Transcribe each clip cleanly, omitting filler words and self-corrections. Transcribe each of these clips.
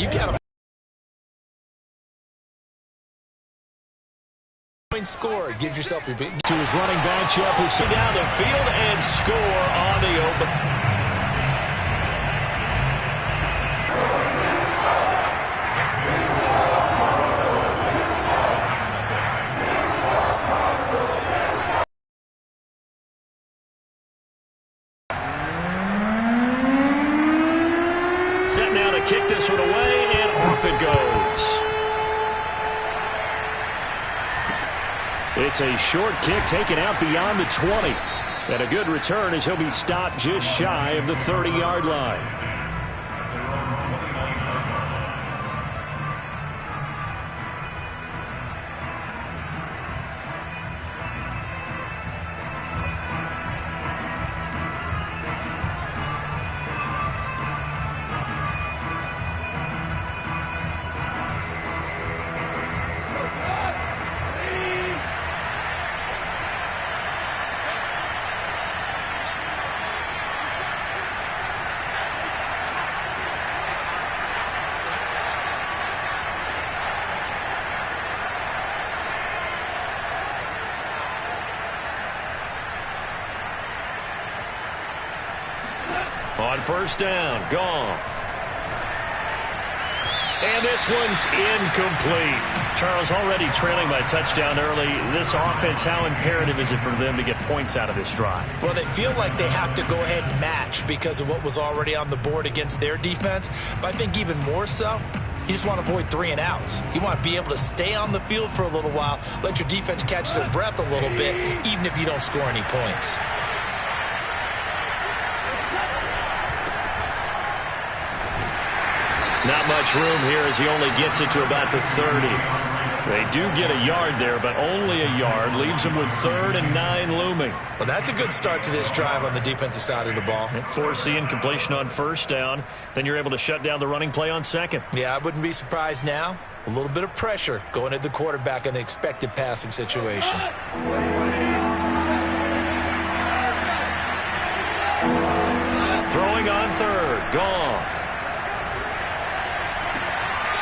You got a score. Gives yourself your big to his running back, Jeff, who's down the field and score on the open. Set now to kick this one away, and off it goes. It's a short kick taken out beyond the 20. And a good return as he'll be stopped just shy of the 30-yard line. On first down, Goff. And this one's incomplete. Charles, already trailing by a touchdown early. This offense, how imperative is it for them to get points out of this drive? Well, they feel like they have to go ahead and match because of what was already on the board against their defense. But I think even more so, you just want to avoid 3 and outs. You want to be able to stay on the field for a little while, let your defense catch their breath a little bit, even if you don't score any points. Not much room here as he only gets it to about the 30. They do get a yard there, but only a yard. Leaves them with 3rd and 9 looming. Well, that's a good start to this drive on the defensive side of the ball. Forcing completion on first down. Then you're able to shut down the running play on second. Yeah, I wouldn't be surprised now. A little bit of pressure going at the quarterback in an expected passing situation. Throwing on 3rd. Goff.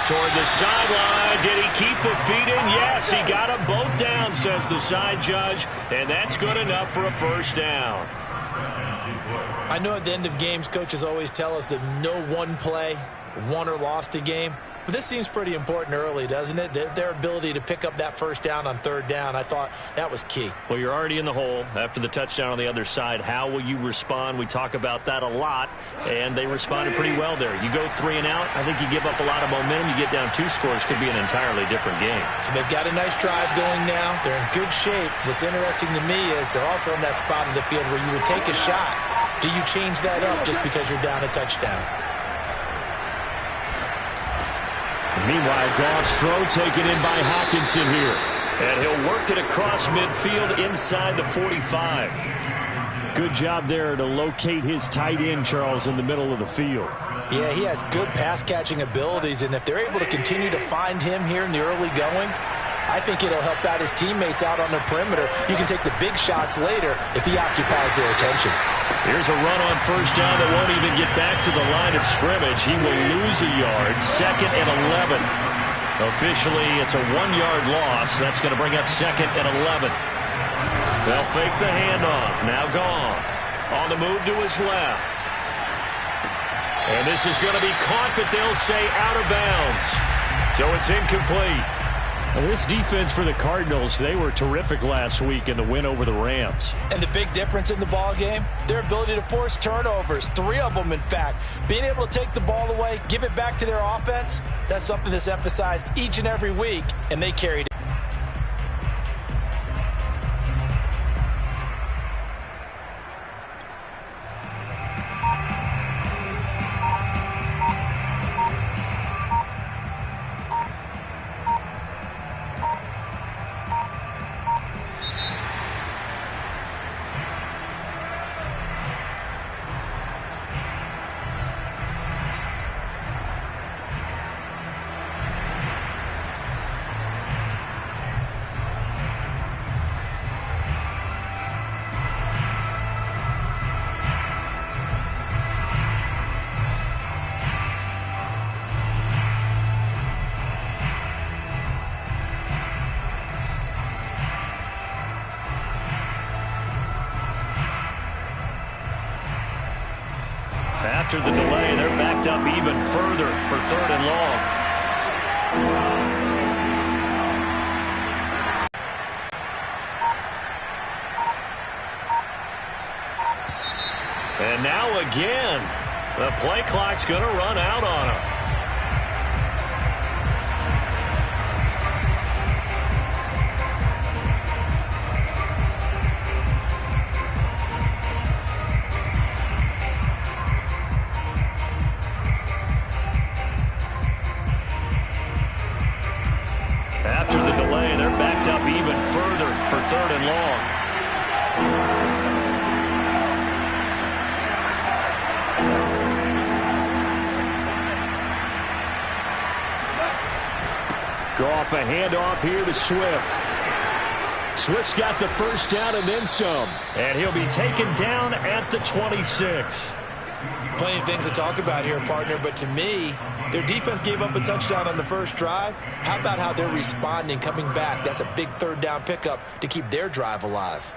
Toward the sideline. Did he keep the feet in? Yes, he got them both down, says the side judge. And that's good enough for a first down. I know at the end of games, coaches always tell us that no one play won or lost a game. But this seems pretty important early, doesn't it? Their ability to pick up that first down on 3rd down, I thought that was key. Well, you're already in the hole after the touchdown on the other side. How will you respond? We talk about that a lot, and they responded pretty well there. You go 3 and out, I think you give up a lot of momentum. You get down 2 scores, could be an entirely different game. So they've got a nice drive going now. They're in good shape. What's interesting to me is they're also in that spot of the field where you would take a shot. Do you change that up just because you're down a touchdown? Meanwhile, Goff's throw taken in by Hockenson here. And he'll work it across midfield inside the 45. Good job there to locate his tight end, Charles, in the middle of the field. Yeah, he has good pass-catching abilities, and if they're able to continue to find him here in the early going, I think it'll help out his teammates out on the perimeter. You can take the big shots later if he occupies their attention. Here's a run on first down that won't even get back to the line of scrimmage. He will lose a yard. 2nd and 11. Officially, it's a 1-yard loss. That's going to bring up 2nd and 11. They'll fake the handoff. Now Goff on the move to his left. And this is going to be caught, but they'll say out of bounds. So it's incomplete. Well, this defense for the Cardinals, they were terrific last week in the win over the Rams. And the big difference in the ball game, their ability to force turnovers, 3 of them in fact. Being able to take the ball away, give it back to their offense, that's something that's emphasized each and every week, and they carried it. After the delay, they're backed up even further for 3rd and long. And now again, the play clock's going to run out on him. After the delay, they're backed up even further for 3rd and long. Goff, a handoff here to Swift. Swift's got the first down and then some. And he'll be taken down at the 26. Plenty of things to talk about here, partner, but to me, their defense gave up a touchdown on the first drive. How about how they're responding, coming back? That's a big 3rd down pickup to keep their drive alive.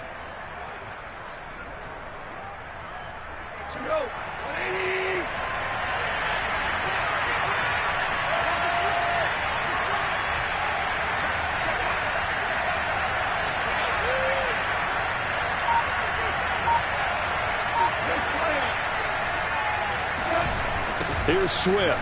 Here's Swift.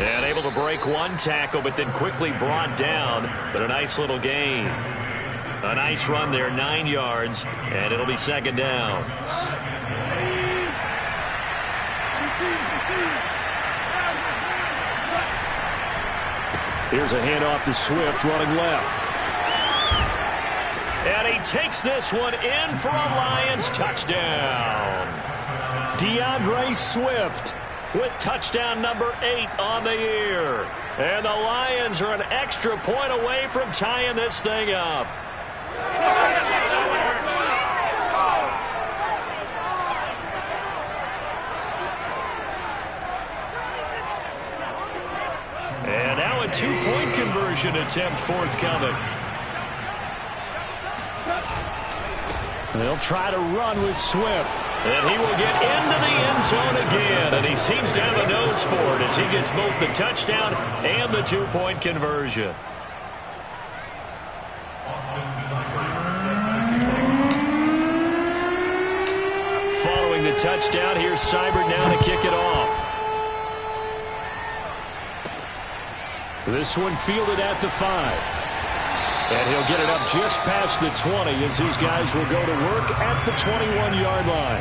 And able to break one tackle, but then quickly brought down. But a nice little gain. A nice run there, 9 yards, and it'll be 2nd down. Here's a handoff to Swift running left. And he takes this one in for a Lions touchdown. DeAndre Swift with touchdown number 8 on the year. And the Lions are an extra point away from tying this thing up. And now a 2-point conversion attempt forthcoming. They'll try to run with Swift. And he will get into the end zone again. And he seems to have a nose for it as he gets both the touchdown and the 2-point conversion. Following the touchdown, here's Seibert now to kick it off. This one fielded at the 5. And he'll get it up just past the 20 as these guys will go to work at the 21-yard line.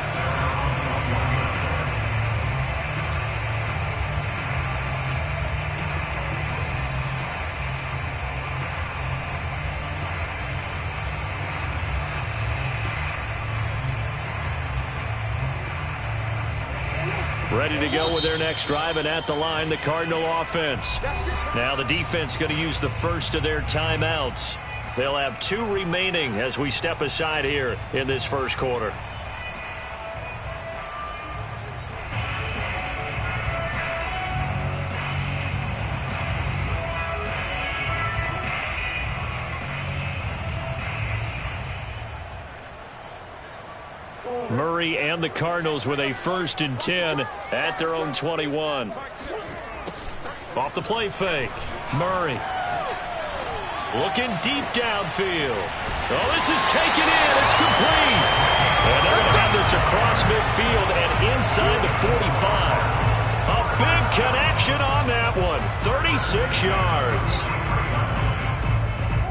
Ready to go with their next drive, and at the line, the Cardinal offense. Now the defense going to use the first of their timeouts. They'll have 2 remaining as we step aside here in this first quarter. Murray and the Cardinals with a 1st and 10 at their own 21. Off the play fake. Murray. Looking deep downfield. Oh, this is taken in. It's complete. And they're going to have this across midfield and inside the 45. A big connection on that one. 36 yards.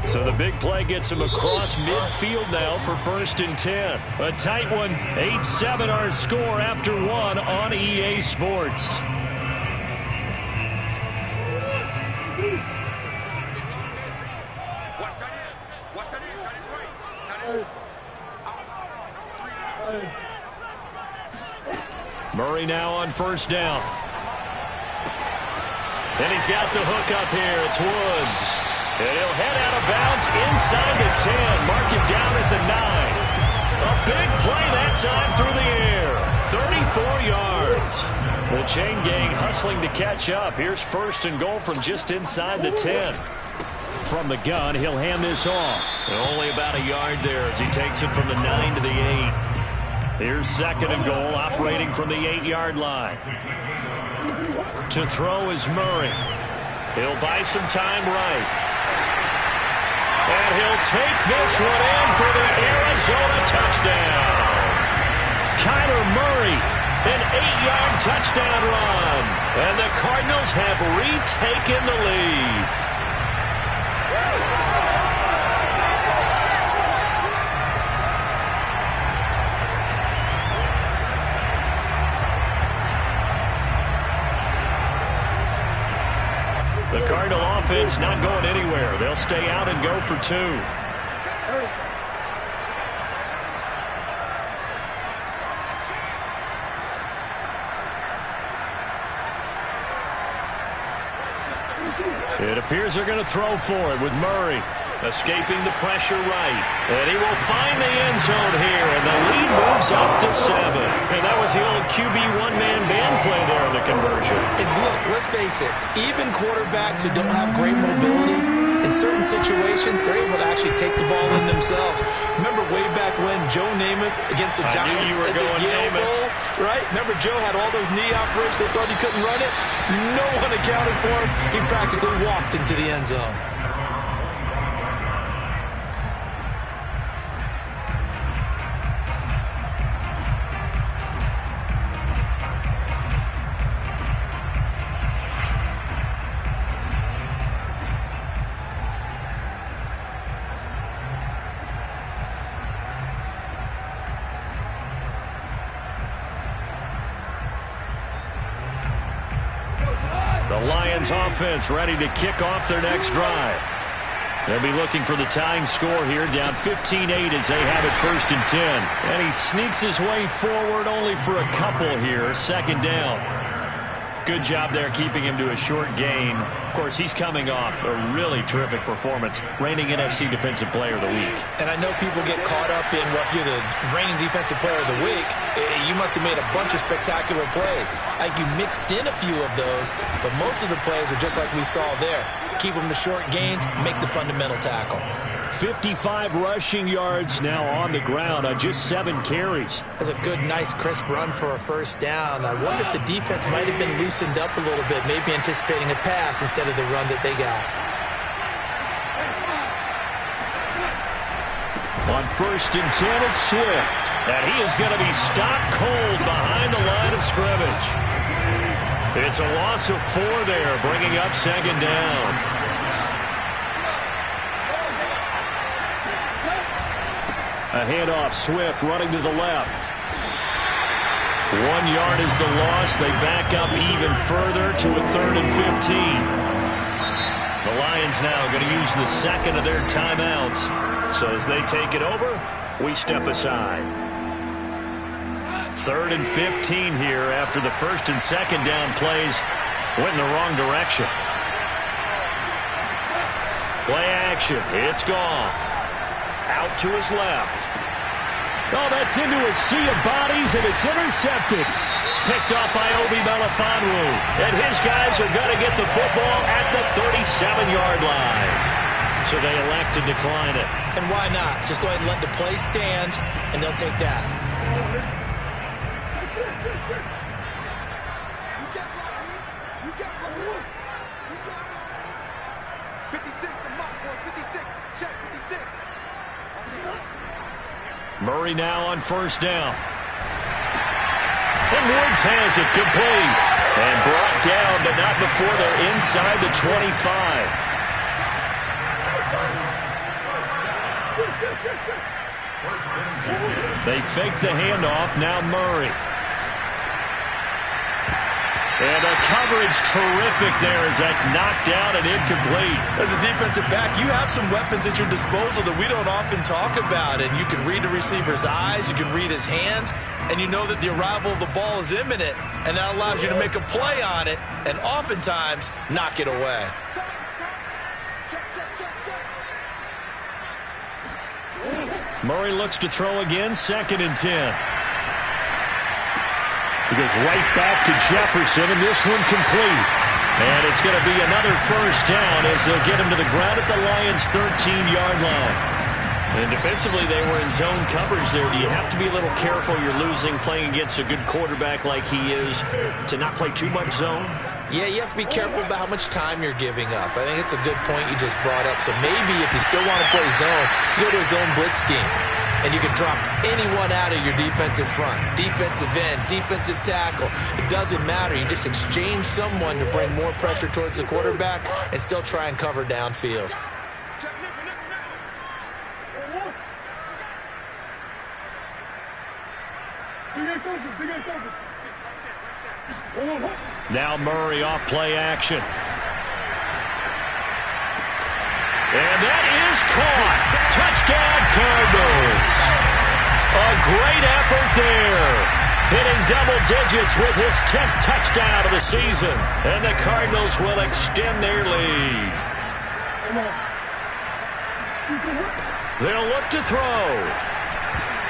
So the big play gets him across midfield now for 1st and 10. A tight one. 8-7 our score after 1 on EA Sports. Murray now on 1st down. And he's got the hook up here. It's Woods. And he'll head out of bounds inside the 10. Mark it down at the 9. A big play that time through the air. 34 yards. The chain gang hustling to catch up. Here's 1st and goal from just inside the 10. From the gun, he'll hand this off. And only about a yard there as he takes it from the 9 to the 8. Here's 2nd and goal, operating from the 8-yard line. To throw is Murray. He'll buy some time right. And he'll take this one in for the Arizona touchdown. Kyler Murray, an 8-yard touchdown run. And the Cardinals have retaken the lead. The Cardinal offense not going anywhere. They'll stay out and go for 2. It appears they're going to throw for it with Murray. Escaping the pressure right. And he will find the end zone here. And the lead moves up to 7. And that was the old QB one-man band play there in the conversion. And look, let's face it. Even quarterbacks who don't have great mobility, in certain situations, they're able to actually take the ball in themselves. Remember way back when Joe Namath against the Giants at the Yale Bowl, right? Remember Joe had all those knee operations. They thought he couldn't run it. No one accounted for him. He practically walked into the end zone. The Lions offense ready to kick off their next drive. They'll be looking for the tying score here, down 15-8 as they have it 1st and 10. And he sneaks his way forward only for a couple here, 2nd down. Good job there keeping him to a short gain. Of course, he's coming off a really terrific performance, reigning NFC Defensive Player of the Week. And I know people get caught up in, well, if you're the reigning Defensive Player of the Week, you must have made a bunch of spectacular plays. I think you mixed in a few of those, but most of the plays are just like we saw there. Keep them to short gains, make the fundamental tackle. 55 rushing yards now on the ground on just 7 carries. That's a good, nice, crisp run for a 1st down. I wonder if the defense might have been loosened up a little bit, maybe anticipating a pass instead of the run that they got. On 1st and 10, it's Swift. And he is going to be stopped cold behind the line of scrimmage. It's a loss of 4 there, bringing up 2nd down. A handoff, Swift running to the left. 1 yard is the loss. They back up even further to a 3rd and 15. The Lions now going to use the 2nd of their timeouts. So as they take it over, we step aside. 3rd and 15 here after the 1st and 2nd down plays went in the wrong direction. Play action. It's gone. Out to his left. Oh, that's into a sea of bodies, and it's intercepted. Picked up by Obi Melifonwu. And his guys are going to get the football at the 37-yard line. So they elect to decline it. And why not? Just go ahead and let the play stand, and they'll take that. Murray now on 1st down. And Woods has it complete. And brought down, but not before they're inside the 25. They fake the handoff, now Murray. And the coverage terrific there as that's knocked down and incomplete. As a defensive back, you have some weapons at your disposal that we don't often talk about. And you can read the receiver's eyes, you can read his hands, and you know that the arrival of the ball is imminent. And that allows you to make a play on it and oftentimes knock it away. Murray looks to throw again, 2nd and 10. He goes right back to Jefferson, and this one complete. And it's going to be another 1st down as they'll get him to the ground at the Lions' 13-yard line. And defensively, they were in zone coverage there. Do you have to be a little careful? You're losing playing against a good quarterback like he is to not play too much zone? Yeah, you have to be careful about how much time you're giving up. I think it's a good point you just brought up. So maybe if you still want to play zone, you go to a zone blitz scheme. And you can drop anyone out of your defensive front. Defensive end, defensive tackle. It doesn't matter. You just exchange someone to bring more pressure towards the quarterback and still try and cover downfield. Now Murray off play action. And that is caught. Touchdown, Cardinals. A great effort there. Hitting double digits with his 10th touchdown of the season. And the Cardinals will extend their lead. They'll look to throw.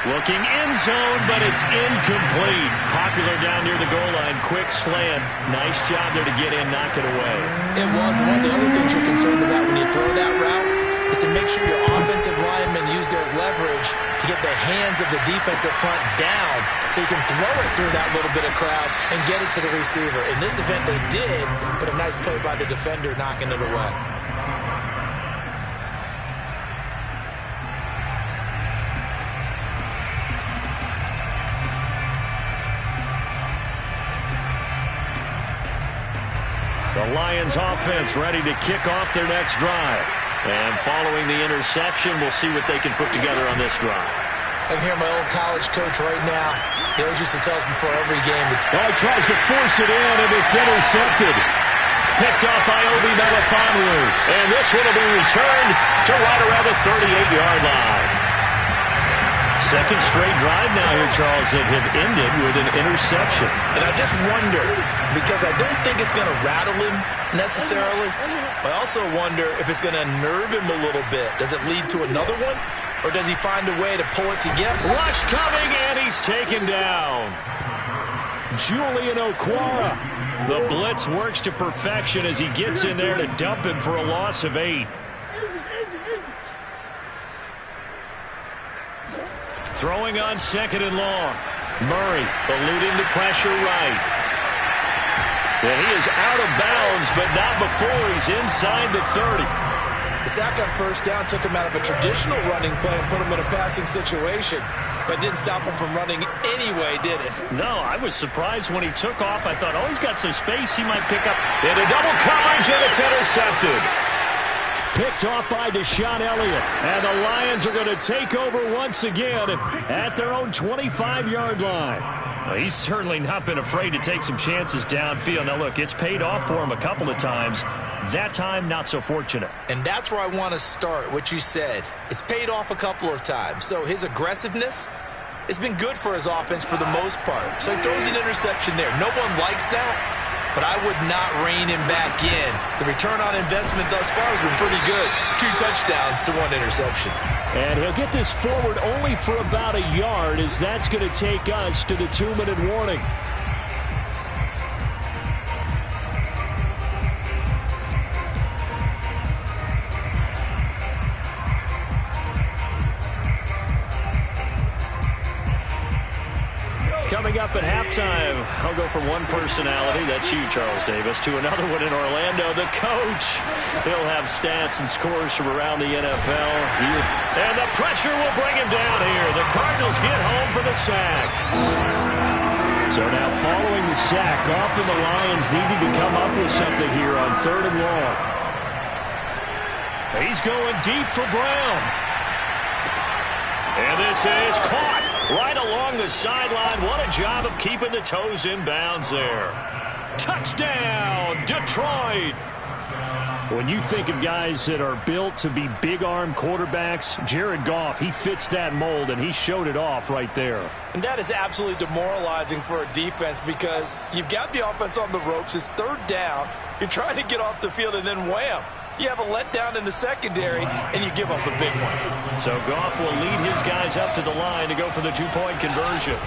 Looking end zone, but it's incomplete. Popular down near the goal line. Quick slant. Nice job there to get in, knock it away. It was. One of the other things you're concerned about when you throw that route is to make sure your offensive linemen use their leverage to get the hands of the defensive front down so you can throw it through that little bit of crowd and get it to the receiver. In this event, they did, but a nice play by the defender knocking it away. The Lions offense ready to kick off their next drive. And following the interception, we'll see what they can put together on this drive. I can hear my old college coach right now. He always used to tell us before every game. He tries to force it in, and it's intercepted. Picked off by Obi Melifonwu. And this one will be returned to right around the 38-yard line. Second straight drive now here, Charles, that have ended with an interception. And I just wonder, because I don't think it's going to rattle him necessarily, but I also wonder if it's going to nerve him a little bit. Does it lead to another one, or does he find a way to pull it together? Rush coming, and he's taken down. Julian Okwara. The blitz works to perfection as he gets in there to dump him for a loss of 8. Throwing on second and long. Murray eluding the pressure right. And he is out of bounds, but not before he's inside the 30. The sack on first down took him out of a traditional running play and put him in a passing situation, but didn't stop him from running anyway, did it? No, I was surprised when he took off. I thought, oh, he's got some space he might pick up. Into double coverage, and it's intercepted. Picked off by Deshaun Elliott. And the Lions are going to take over once again at their own 25-yard line. Well, he's certainly not been afraid to take some chances downfield. Now, look, it's paid off for him a couple of times. That time, not so fortunate. And that's where I want to start, what you said. It's paid off a couple of times. So his aggressiveness has been good for his offense for the most part. So he throws an interception there. No one likes that. But I would not rein him back in. The return on investment thus far has been pretty good. 2 touchdowns to 1 interception. And he'll get this forward only for about a yard, as that's going to take us to the 2-minute warning. Coming up at halftime, I'll go from one personality, that's you, Charles Davis, to another one in Orlando, the coach. He'll have stats and scores from around the NFL. And the pressure will bring him down here. The Cardinals get home for the sack. So now following the sack, often the Lions needing to come up with something here on 3rd and long. He's going deep for Brown. And this is caught right along the sideline. What a job of keeping the toes in bounds there. Touchdown, Detroit. When you think of guys that are built to be big-arm quarterbacks, Jared Goff, he fits that mold, and he showed it off right there. And that is absolutely demoralizing for a defense because you've got the offense on the ropes. It's 3rd down. You're trying to get off the field, and then wham. You have a letdown in the secondary, and you give up a big one. So Goff will lead his guys up to the line to go for the 2-point conversion.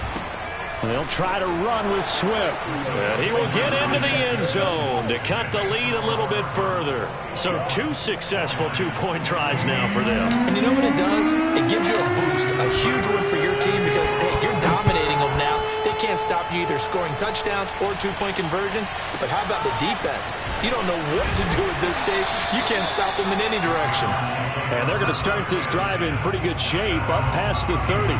They'll try to run with Swift. And he will get into the end zone to cut the lead a little bit further. So 2 successful two-point tries now for them. And you know what it does? It gives you a boost, a huge one for your team because, hey, you're dominating them now. They can't stop you either scoring touchdowns or two-point conversions. But how about the defense? You don't know what to do at this stage. You can't stop them in any direction. And they're going to start this drive in pretty good shape up past the 30.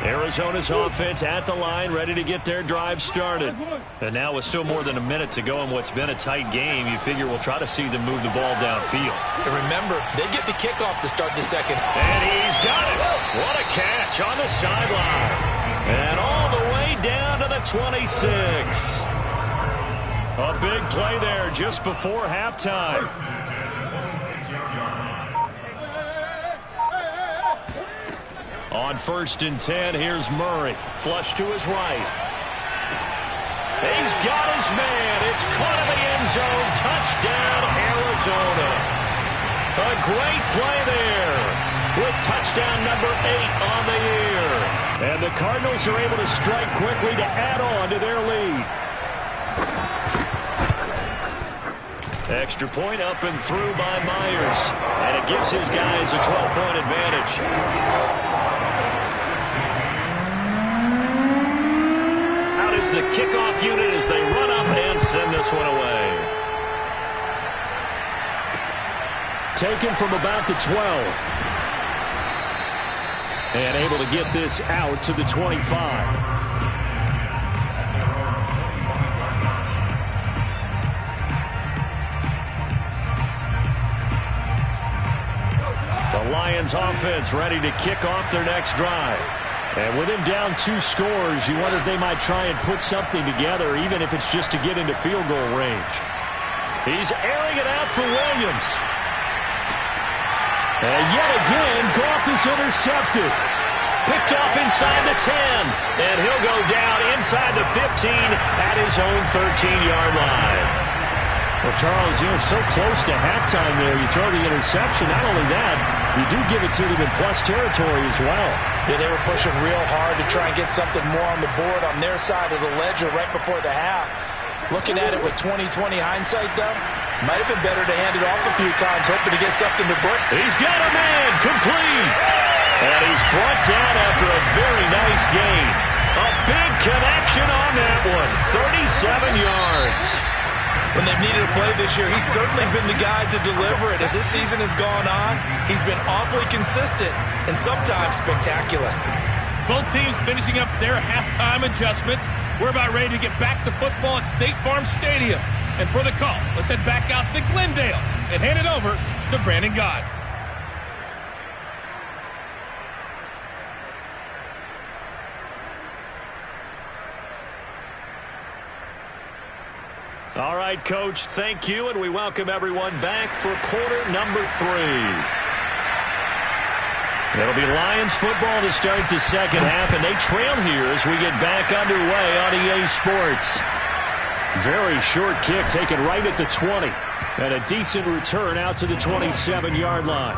Arizona's offense at the line, ready to get their drive started. And now with still more than a minute to go in what's been a tight game, you figure we'll try to see them move the ball downfield. And remember, they get the kickoff to start the second. And he's got it. What a catch on the sideline. And all the way down to the 26. A big play there just before halftime. On 1st and 10, here's Murray. Flush to his right. He's got his man. It's caught in the end zone. Touchdown, Arizona. A great play there with touchdown number 8 on the year. And the Cardinals are able to strike quickly to add on to their lead. Extra point up and through by Myers. And it gives his guys a 12-point advantage. The kickoff unit as they run up and send this one away. Taken from about the 12. And able to get this out to the 25. The Lions offense ready to kick off their next drive. And with him down 2 scores, you wonder if they might try and put something together, even if it's just to get into field goal range. He's airing it out for Williams. And yet again, Goff is intercepted. Picked off inside the 10. And he'll go down inside the 15 at his own 13-yard line. Well, Charles, so close to halftime there. You throw the interception. Not only that, you do give it to them in plus territory as well. Yeah, they were pushing real hard to try and get something more on the board on their side of the ledger right before the half. Looking at it with 20/20 hindsight, though, might have been better to hand it off a few times, hoping to get something to break. He's got a man, complete. And he's brought down after a very nice gain. A big connection on that one, 37 yards. When they've needed a play this year, he's certainly been the guy to deliver it. As this season has gone on, he's been awfully consistent and sometimes spectacular. Both teams finishing up their halftime adjustments. We're about ready to get back to football at State Farm Stadium. And for the call, let's head back out to Glendale and hand it over to Brandon Gott. All right, Coach, thank you, and we welcome everyone back for quarter number 3. It'll be Lions football to start the second half, and they trail here as we get back underway on EA Sports. Very short kick taken right at the 20, and a decent return out to the 27-yard line.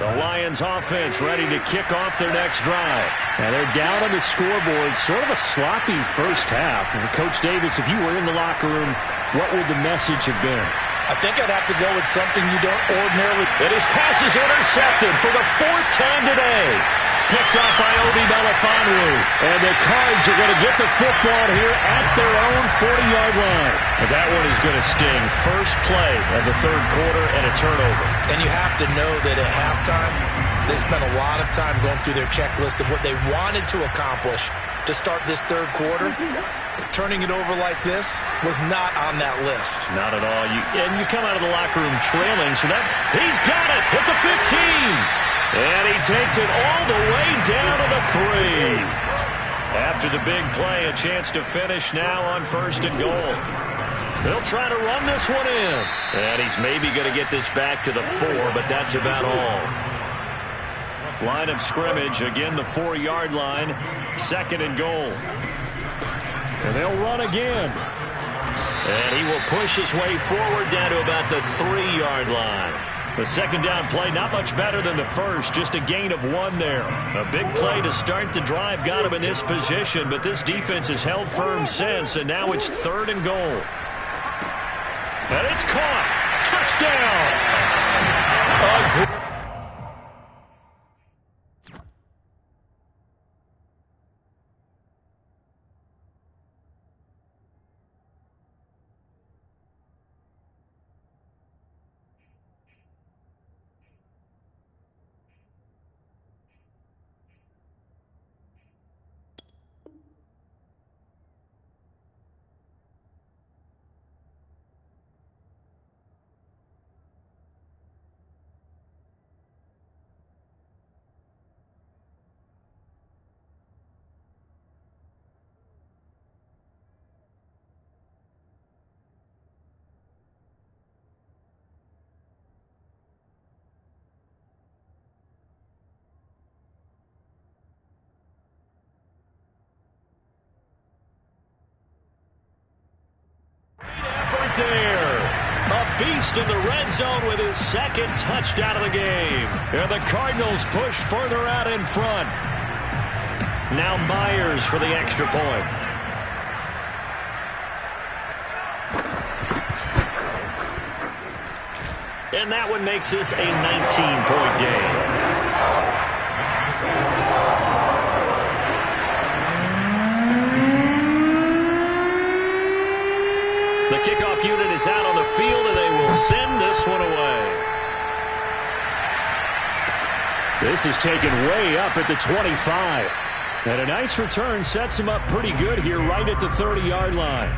The Lions offense ready to kick off their next drive. And they're down on the scoreboard. Sort of a sloppy first half. And Coach Davis, if you were in the locker room, what would the message have been? I think I'd have to go with something you don't ordinarily. And his pass is intercepted for the 4th time today. Picked up by Obi Melifonwu. And the Cards are going to get the football here at their own 40-yard line. And that one is going to sting. First play of the 3rd quarter and a turnover. And you have to know that at halftime, They spent a lot of time going through their checklist of what they wanted to accomplish to start this third quarter. Turning it over like this was not on that list. Not at all. You come out of the locker room trailing, so he's got it at the 15. And he takes it all the way down to the 3. After the big play, a chance to finish now on 1st and goal. They'll try to run this one in. And he's maybe going to get this back to the 4, but that's about all. Line of scrimmage, again the 4-yard line, 2nd and goal. And they'll run again. And he will push his way forward down to about the 3-yard line. The second down play, not much better than the first, just a gain of 1 there. A big play to start the drive got him in this position, but this defense has held firm since, and now it's 3rd and goal. And it's caught. Touchdown. There. A beast in the red zone with his 2nd touchdown of the game. And the Cardinals push further out in front. Now Myers for the extra point. And that one makes this a 19-point game. The kickoff unit is out on the field, and they will send this one away. This is taken way up at the 25. And a nice return sets him up pretty good here right at the 30-yard line.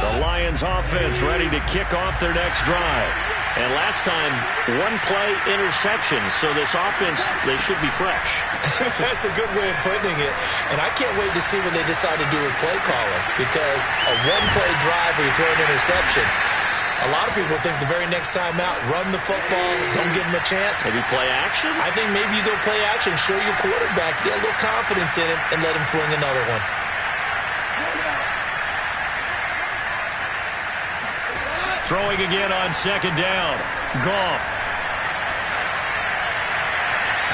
The Lions offense ready to kick off their next drive. And last time, 1-play interception. So this offense, they should be fresh. That's a good way of putting it. And I can't wait to see what they decide to do with play calling. Because a 1-play drive where you throw an interception, a lot of people think the very next time out, run the football, don't give them a chance. Maybe play action? I think maybe you go play action, show your quarterback, get a little confidence in it, and let him fling another one. Throwing again on 2nd down. Goff.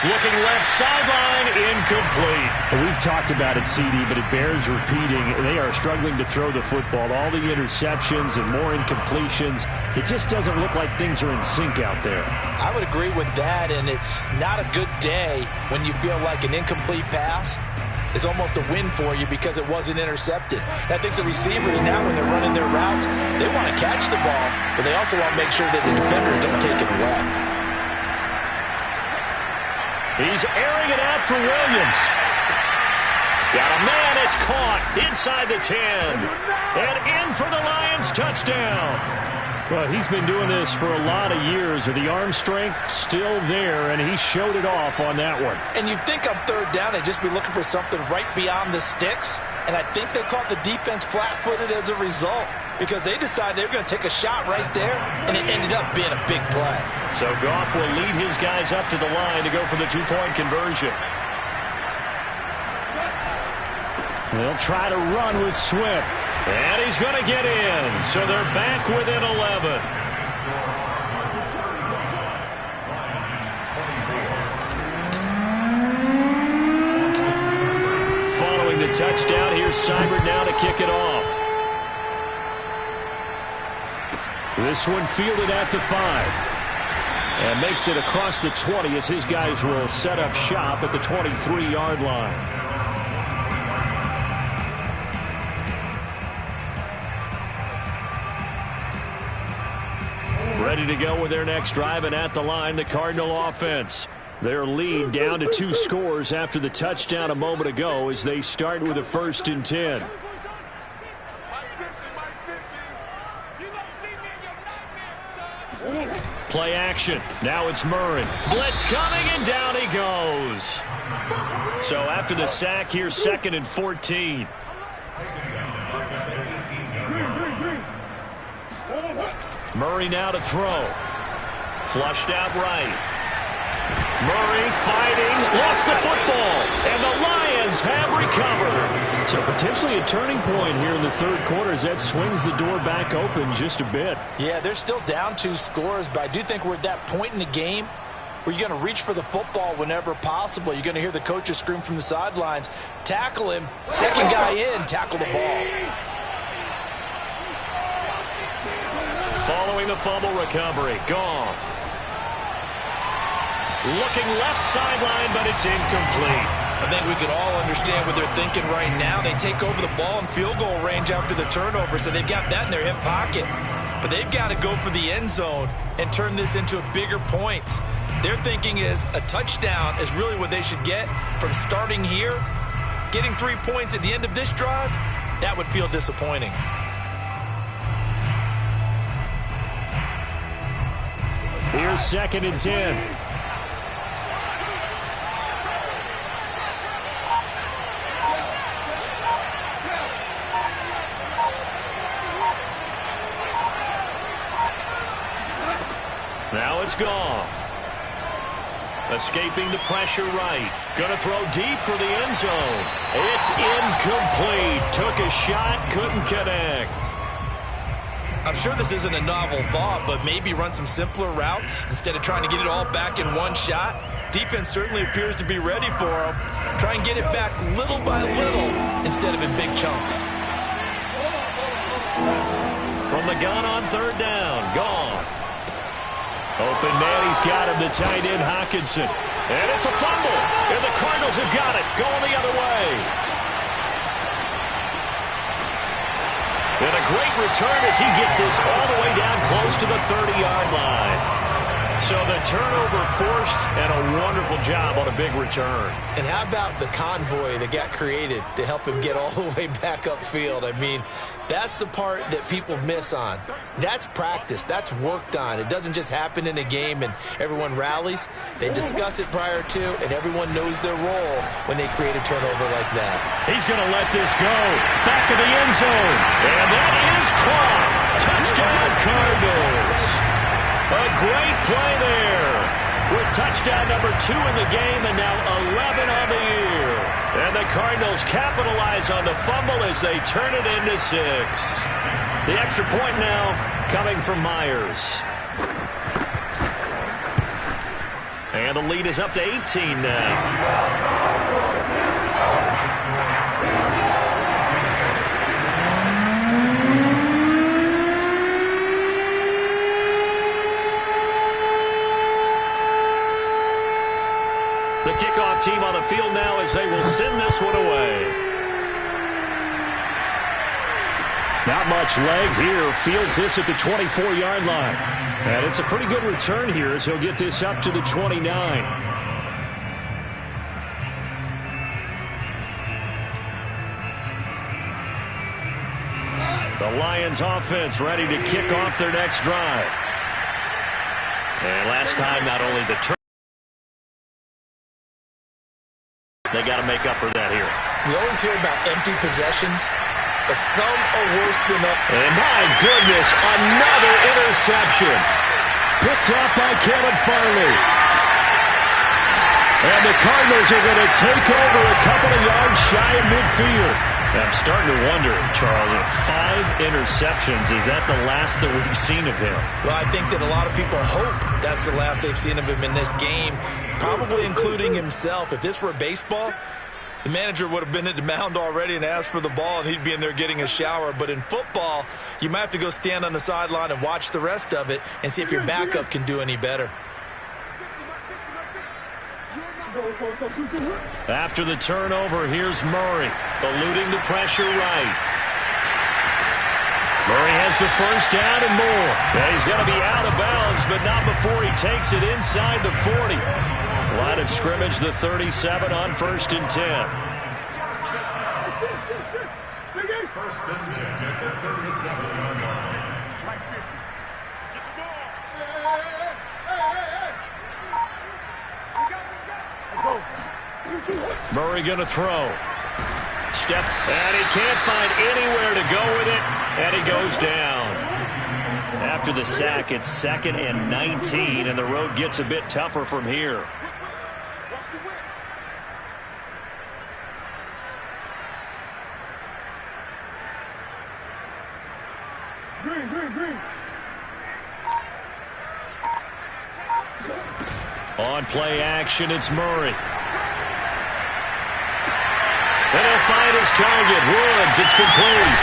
Looking left sideline, incomplete. We've talked about it, CD, but it bears repeating. They are struggling to throw the football. All the interceptions and more incompletions. It just doesn't look like things are in sync out there. I would agree with that, and it's not a good day when you feel like an incomplete pass is almost a win for you because it wasn't intercepted. And I think the receivers now, when they're running their routes, they want to catch the ball, but they also want to make sure that the defenders don't take it away. He's airing it out for Williams. Got a man, it's caught inside the 10. And in for the Lions touchdown. Well, he's been doing this for a lot of years. The arm strength still there, and he showed it off on that one. And you'd think on 3rd down they'd just be looking for something right beyond the sticks. And I think they caught the defense flat-footed as a result because they decided they were going to take a shot right there, and it ended up being a big play. So Goff will lead his guys up to the line to go for the 2-point conversion. They'll try to run with Swift. And he's going to get in. So they're back within 11. Following the touchdown, here's Seibert now to kick it off. This one fielded at the 5. And makes it across the 20 as his guys will set up shop at the 23-yard line. ready to go with their next drive, and at the line, the Cardinal offense. Their lead down to 2 scores after the touchdown a moment ago as they start with a 1st and 10. Play action. Now it's Murray. Blitz coming, and down he goes. So after the sack, here's 2nd and 14. Murray now to throw. Flushed out right. Murray fighting, lost the football, and the Lions have recovered. So potentially a turning point here in the 3rd quarter as that swings the door back open just a bit. Yeah, they're still down 2 scores, but I do think we're at that point in the game where you're going to reach for the football whenever possible. You're going to hear the coaches scream from the sidelines, tackle him, 2nd guy in, tackle the ball. Following the fumble recovery, Goff. Looking left sideline, but it's incomplete. I think we can all understand what they're thinking right now. They take over the ball in field goal range after the turnover, so they've got that in their hip pocket. But they've got to go for the end zone and turn this into a bigger point. Their thinking is a touchdown is really what they should get from starting here. Getting 3 points at the end of this drive, that would feel disappointing. Here's 2nd and 10. Now it's Goff. Escaping the pressure right. Gonna throw deep for the end zone. It's incomplete. Took a shot, couldn't connect. I'm sure this isn't a novel thought, but maybe run some simpler routes instead of trying to get it all back in one shot. Defense certainly appears to be ready for him. Try and get it back little by little instead of in big chunks. From the gun on 3rd down, Goff. Open man, he's got him, the tight end, Hockenson. And it's a fumble, and the Cardinals have got it, going the other way. And a great return as he gets this all the way down close to the 30-yard line. So the turnover forced, and a wonderful job on a big return. And how about the convoy that got created to help him get all the way back upfield? I mean, that's the part that people miss on. That's practice. That's worked on. It doesn't just happen in a game and everyone rallies. They discuss it prior to, and everyone knows their role when they create a turnover like that. He's going to let this go. Back of the end zone. And that is caught. Touchdown, Cardinals. A great play there with touchdown number 2 in the game and now 11 on the year. And the Cardinals capitalize on the fumble as they turn it into 6. The extra point now coming from Myers. And the lead is up to 18 now. The kickoff team on the field now as they will send this one away. Not much leg here. Fields this at the 24-yard line. And it's a pretty good return here as he'll get this up to the 29. The Lions offense ready to kick off their next drive. And last time, not only the turn, they got to make up for that here. We always hear about empty possessions, but some are worse than others. And my goodness, another interception. Picked off by Caleb Farley. And the Cardinals are going to take over a couple of yards shy of midfield. I'm starting to wonder, Charles, if 5 interceptions, is that the last that we've seen of him? Well, I think that a lot of people hope that's the last they've seen of him in this game, probably including himself. If this were baseball, the manager would have been at the mound already and asked for the ball, and he'd be in there getting a shower. But in football, you might have to go stand on the sideline and watch the rest of it and see if your backup can do any better. After the turnover, here's Murray, eluding the pressure right. Murray has the first down and more. Yeah, he's going to be out of bounds, but not before he takes it inside the 40. Line of scrimmage, the 37 on 1st and 10. First and 10 at the 37-yard line. Murray going to throw. Step, and he can't find anywhere to go with it, and he goes down. After the sack, it's 2nd and 19, and the road gets a bit tougher from here. Green. On play action, it's Murray. And he'll find his target. Woods, it's complete.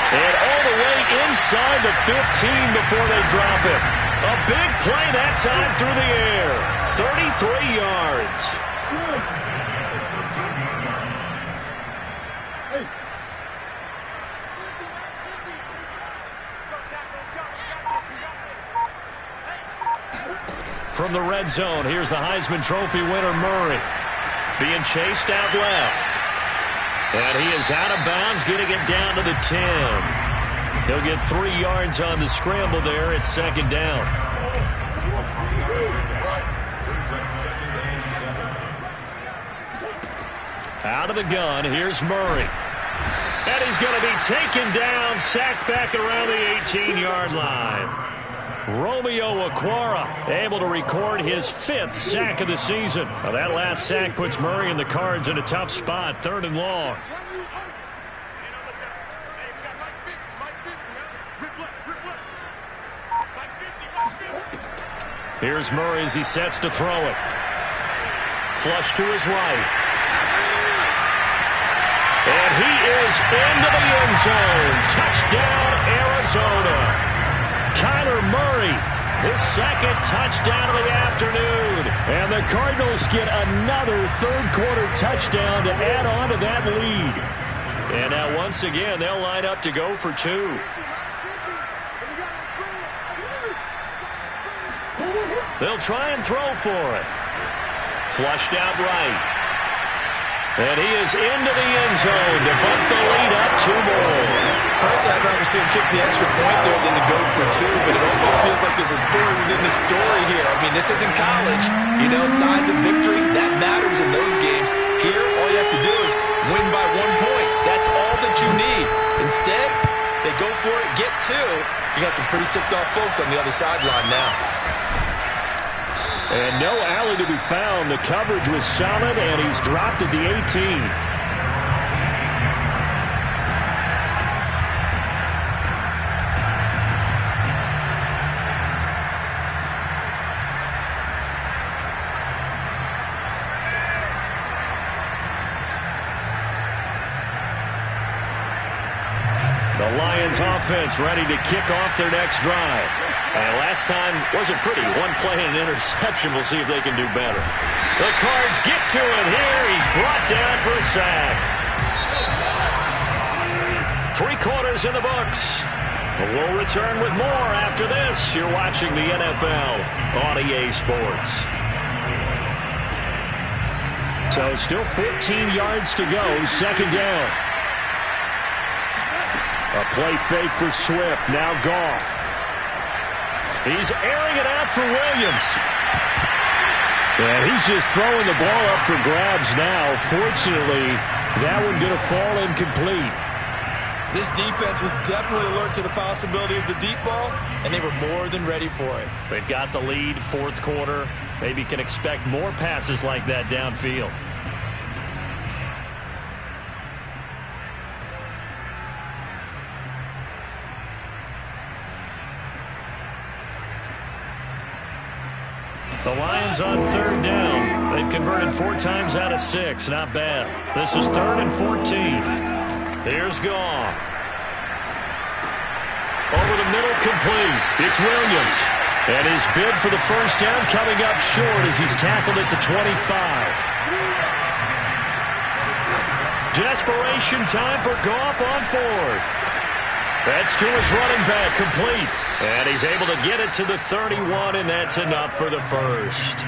And all the way inside the 15 before they drop it. A big play that time through the air. 33 yards. From the red zone, here's the Heisman Trophy winner, Murray. Being chased out left. And he is out of bounds, getting it down to the 10. He'll get 3 yards on the scramble there. It's 2nd down. Out of the gun, here's Murray. And he's going to be taken down, sacked back around the 18-yard line. Romeo Okwara able to record his 5th sack of the season. Now that last sack puts Murray and the Cards in a tough spot, 3rd and long. Here's Murray as he sets to throw it. Flush to his right. And he is into the end zone. Touchdown, Arizona. Kyler Murray, his 2nd touchdown of the afternoon. And the Cardinals get another 3rd-quarter touchdown to add on to that lead. And now once again, they'll line up to go for 2. They'll try and throw for it. Flushed out right. And he is into the end zone to bump the lead up 2 more. Personally, I'd rather see him kick the extra point there than to go for 2, but it almost feels like there's a story within the story here. I mean, this isn't college. You know, size of victory, that matters in those games. Here, all you have to do is win by 1 point. That's all that you need. Instead, they go for it, get 2. You got some pretty ticked-off folks on the other sideline now. And no alley to be found. The coverage was solid, and he's dropped at the 18. The Lions offense ready to kick off their next drive. And last time wasn't pretty. 1 play and an interception. We'll see if they can do better. The Cards get to it here. He's brought down for a sack. 3 quarters in the books. We'll return with more after this. You're watching the NFL on EA Sports. So still 14 yards to go. 2nd down. A play fake for Swift. Now Goff. He's airing it out for Williams. And he's just throwing the ball up for grabs now. Fortunately, that one going to fall incomplete. This defense was definitely alert to the possibility of the deep ball, and they were more than ready for it. They've got the lead, 4th quarter. Maybe can expect more passes like that downfield. The Lions on 3rd down. They've converted 4 times out of 6. Not bad. This is 3rd and 14. Here's Goff. Over the middle, complete. It's Williams. And his bid for the first down coming up short as he's tackled at the 25. Desperation time for Goff on 4th. That's to his running back, complete. And he's able to get it to the 31, and that's enough for the first.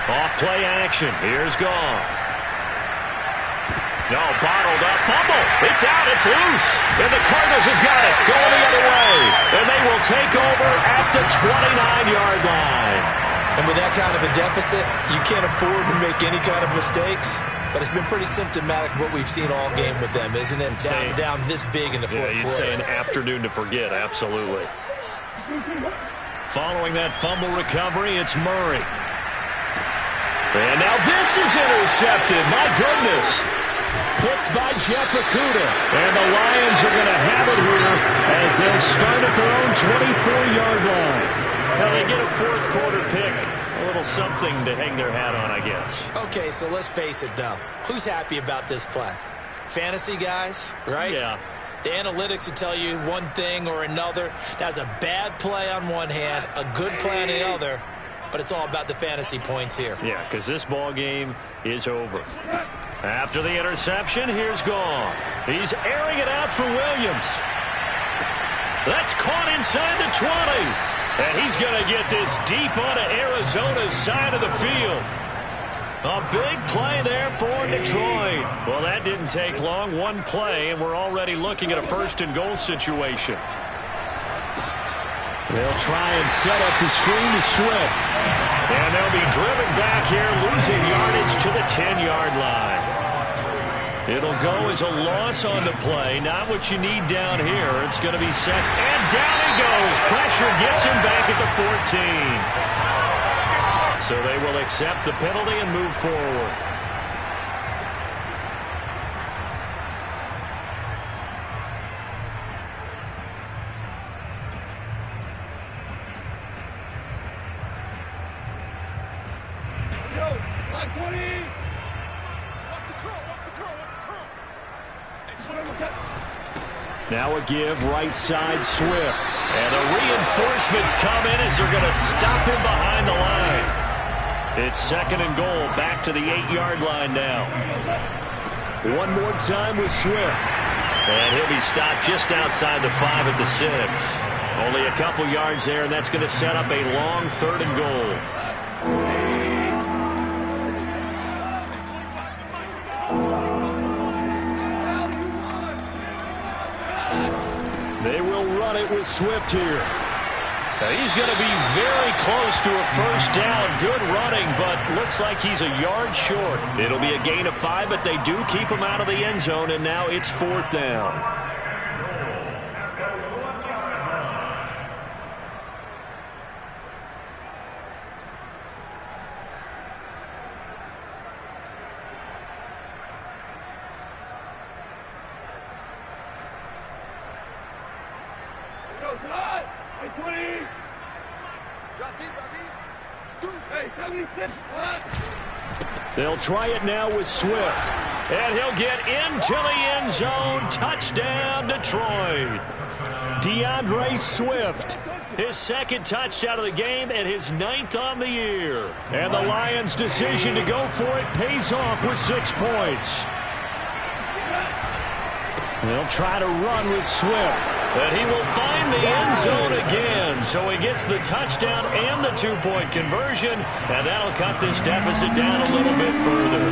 Off play action. Here's Goff. No, bottled up. Fumble. It's out. It's loose. And the Cardinals have got it. Going the other way. And they will take over at the 29-yard line. And with that kind of a deficit, you can't afford to make any kind of mistakes. But it's been pretty symptomatic of what we've seen all game with them, isn't it? Down this big in the fourth quarter. You'd say an afternoon to forget. Absolutely. Following that fumble recovery, it's Murray. And now this is intercepted. My goodness. Picked by Jeff Okudah. And the Lions are going to have it here as they'll start at their own 24-yard line. Now they get a fourth quarter pick. A little something to hang their hat on, I guess. Okay, so let's face it, though. Who's happy about this play? Fantasy guys, right? Yeah. The analytics will tell you one thing or another. That's a bad play on one hand, a good play on the other. But it's all about the fantasy points here. Yeah, because this ball game is over. After the interception, here's Goff. He's airing it out for Williams. That's caught inside the 20. And he's going to get this deep onto Arizona's side of the field. A big play there for Detroit. Well, that didn't take long. One play, and we're already looking at a first-and-goal situation. They'll try and set up the screen to Swift. And they'll be driven back here, losing yardage to the 10-yard line. It'll go as a loss on the play. Not what you need down here. It's going to be set. And down he goes. Pressure gets him back at the 14. So they will accept the penalty and move forward. Now a give, right side, Swift. And the reinforcements come in as they're going to stop him behind the line. It's second and goal, back to the 8-yard line now. One more time with Swift. And he'll be stopped just outside the 5 at the 6. Only a couple yards there, and that's going to set up a long third and goal. They will run it with Swift here. Now he's going to be very close to a first down. Good running, but looks like he's a yard short. It'll be a gain of 5, but they do keep him out of the end zone, and now it's fourth down. They'll try it now with Swift. And he'll get into the end zone. Touchdown, Detroit. DeAndre Swift. His second touchdown of the game and his 9th on the year. And the Lions' decision to go for it pays off with 6 points. They'll try to run with Swift. But he will find the end zone again. So he gets the touchdown and the 2-point conversion. And that'll cut this deficit down a little bit further.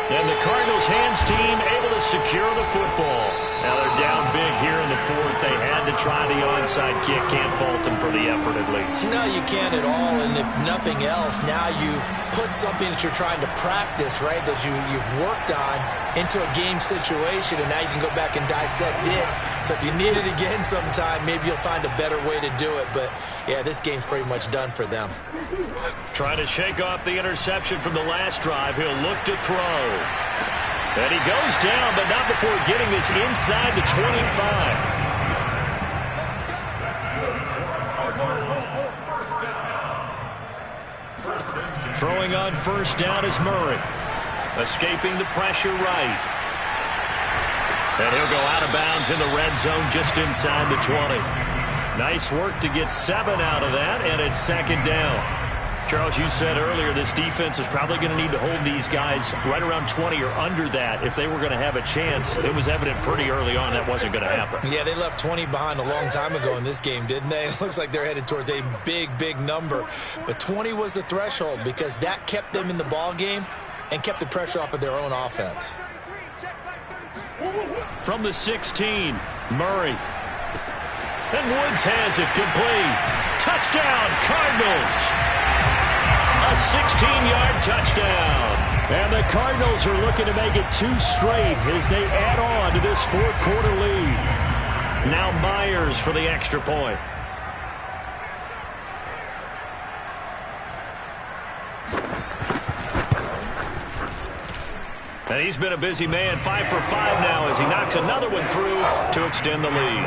And the Cardinals' hands team able to secure the football. Now they're down big here in the 4th. They had to try the onside kick. Can't fault them for the effort at least. No, you can't at all. And if nothing else, now you've put something that you're trying to practice, right, that you've worked on into a game situation, and now you can go back and dissect it. So if you need it again sometime, maybe you'll find a better way to do it. But, yeah, this game's pretty much done for them. Trying to shake off the interception from the last drive. He'll look to throw. And he goes down, but not before getting this inside the 25. Throwing on first down is Murray. Escaping the pressure right. And he'll go out of bounds in the red zone just inside the 20. Nice work to get 7 out of that, and it's second down. Charles, you said earlier this defense is probably going to need to hold these guys right around 20 or under that if they were going to have a chance. It was evident pretty early on that wasn't going to happen. Yeah, they left 20 behind a long time ago in this game, didn't they? It looks like they're headed towards a big, big number. But 20 was the threshold because that kept them in the ball game and kept the pressure off of their own offense. From the 16, Murray. And Woods has it complete. Touchdown, Cardinals. A 16-yard touchdown. And the Cardinals are looking to make it 2 straight as they add on to this fourth-quarter lead. Now Myers for the extra point. And he's been a busy man, 5 for 5 now as he knocks another one through to extend the lead.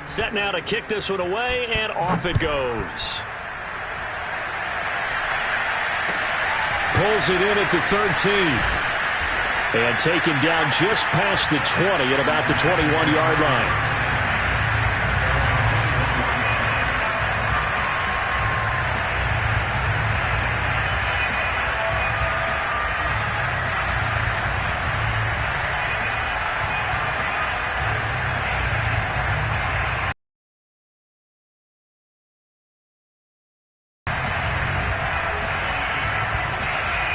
Set now to kick this one away, and off it goes. Pulls it in at the 13. And taken down just past the 20 at about the 21-yard line.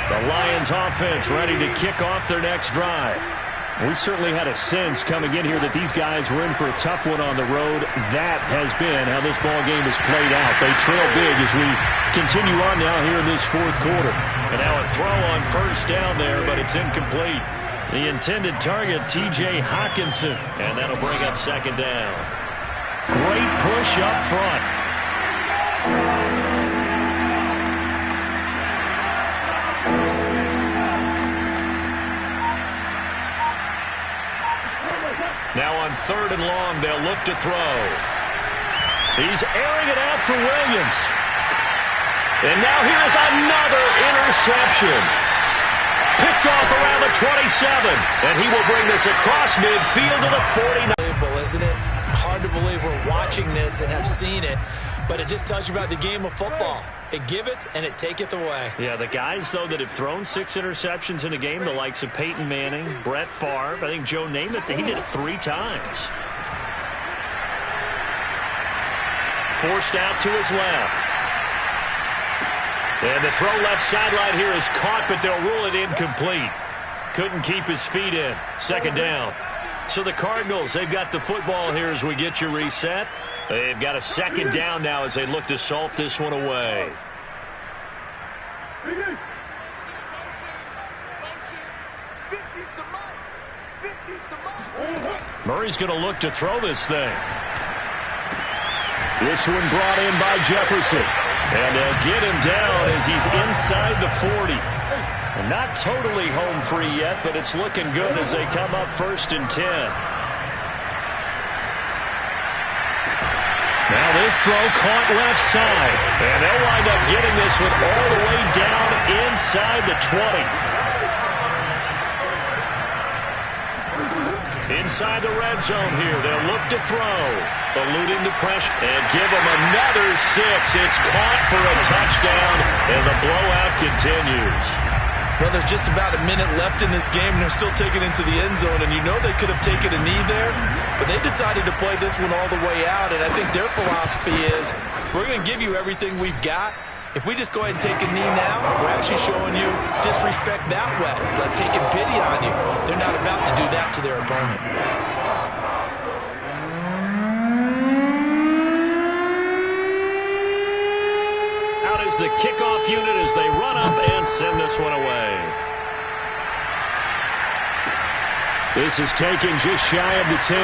The Lions offense ready to kick off their next drive. We certainly had a sense coming in here that these guys were in for a tough one on the road. That has been how this ball game has played out. They trail big as we continue on now here in this fourth quarter. And now a throw on first down there, but it's incomplete. The intended target, T.J. Hockenson. And that'll bring up second down. Great push up front. Now on 3rd and long, they'll look to throw. He's airing it out for Williams. And now here's another interception. Picked off around the 27. And he will bring this across midfield to the 49. Isn't it? Hard to believe we're watching this and have seen it. But it just tells you about the game of football. It giveth and it taketh away. Yeah, the guys, though, that have thrown 6 interceptions in a game, the likes of Peyton Manning, Brett Favre, I think Joe Namath, he did it 3 times. Forced out to his left. And the throw left sideline here is caught, but they'll rule it incomplete. Couldn't keep his feet in. Second down. So the Cardinals, they've got the football here as we get you reset. They've got a second down now as they look to salt this one away. Murray's going to look to throw this thing. This one brought in by Jefferson. And they'll get him down as he's inside the 40. And not totally home free yet, but it's looking good as they come up 1st and 10. Now this throw caught left side. And they'll wind up getting this one all the way down inside the 20. Inside the red zone here. They'll look to throw. Eluding the pressure. And give them another 6. It's caught for a touchdown. And the blowout continues. Well, there's just about a minute left in this game, and they're still taking it into the end zone. And you know they could have taken a knee there, but they decided to play this one all the way out. And I think their philosophy is, we're going to give you everything we've got. If we just go ahead and take a knee now, we're actually showing you disrespect that way, like taking pity on you. They're not about to do that to their opponent. Out is the kickoff unit as they run up and send this one away. This is taken just shy of the 10.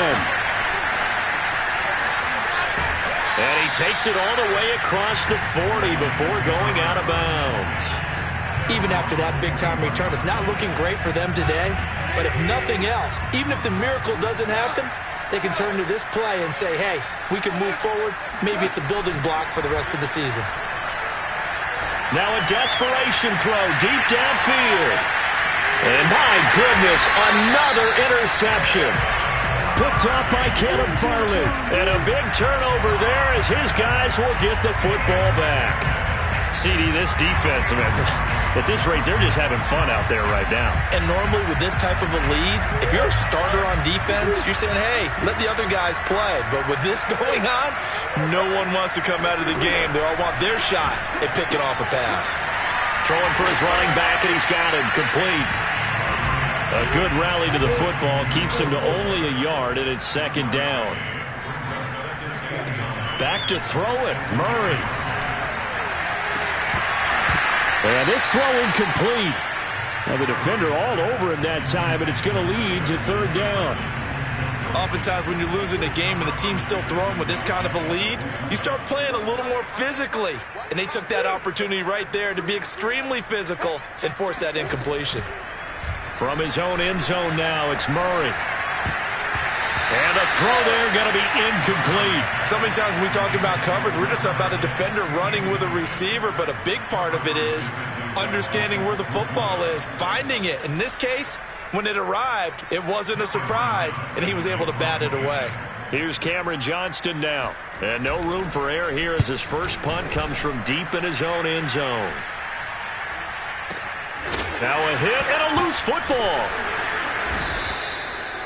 And he takes it all the way across the 40 before going out of bounds. Even after that big-time return, it's not looking great for them today. But if nothing else, even if the miracle doesn't happen, they can turn to this play and say, hey, we can move forward. Maybe it's a building block for the rest of the season. Now a desperation throw deep downfield. And my goodness, another interception. Picked off by Caleb Farley. And a big turnover there as his guys will get the football back. CD, this defense, man, at this rate, they're just having fun out there right now. And normally with this type of a lead, if you're a starter on defense, you're saying, hey, let the other guys play. But with this going on, no one wants to come out of the game. They all want their shot at picking off a pass. Throwing for his running back, and he's got it complete. A good rally to the football keeps him to only a yard, and it's second down. Back to throw it, Murray. And this throw incomplete. Now the defender all over him that time, and it's going to lead to third down. Oftentimes when you're losing a game and the team's still throwing with this kind of a lead, you start playing a little more physically. And they took that opportunity right there to be extremely physical and force that incompletion. From his own end zone now, it's Murray. And the throw there going to be incomplete. So many times when we talk about coverage, we're just about a defender running with a receiver, but a big part of it is understanding where the football is, finding it. In this case, when it arrived, it wasn't a surprise, and he was able to bat it away. Here's Cameron Johnston now. And no room for error here as his first punt comes from deep in his own end zone. Now a hit and a loose football.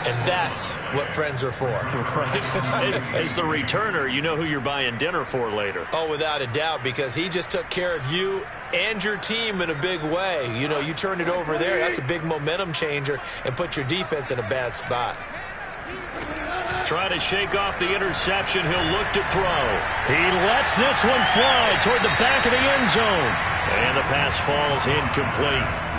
And that's what friends are for. Right. As the returner, you know who you're buying dinner for later. Oh, without a doubt, because he just took care of you and your team in a big way. You know, you turned it over there. That's a big momentum changer and put your defense in a bad spot. Trying to shake off the interception. He'll look to throw. He lets this one fly toward the back of the end zone. And the pass falls incomplete.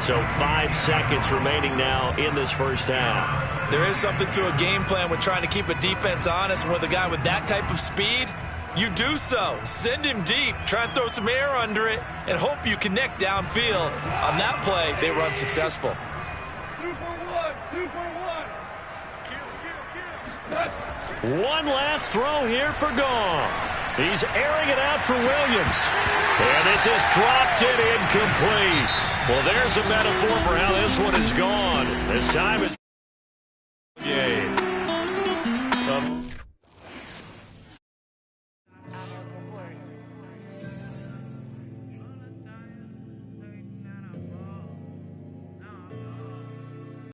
So 5 seconds remaining now in this first half. There is something to a game plan with trying to keep a defense honest. And with a guy with that type of speed, you do so. Send him deep. Try and throw some air under it and hope you connect downfield. On that play, they were unsuccessful. One last throw here for Goff. He's airing it out for Williams. And this is dropped and incomplete. Well, there's a metaphor for how this one is gone. This time is game.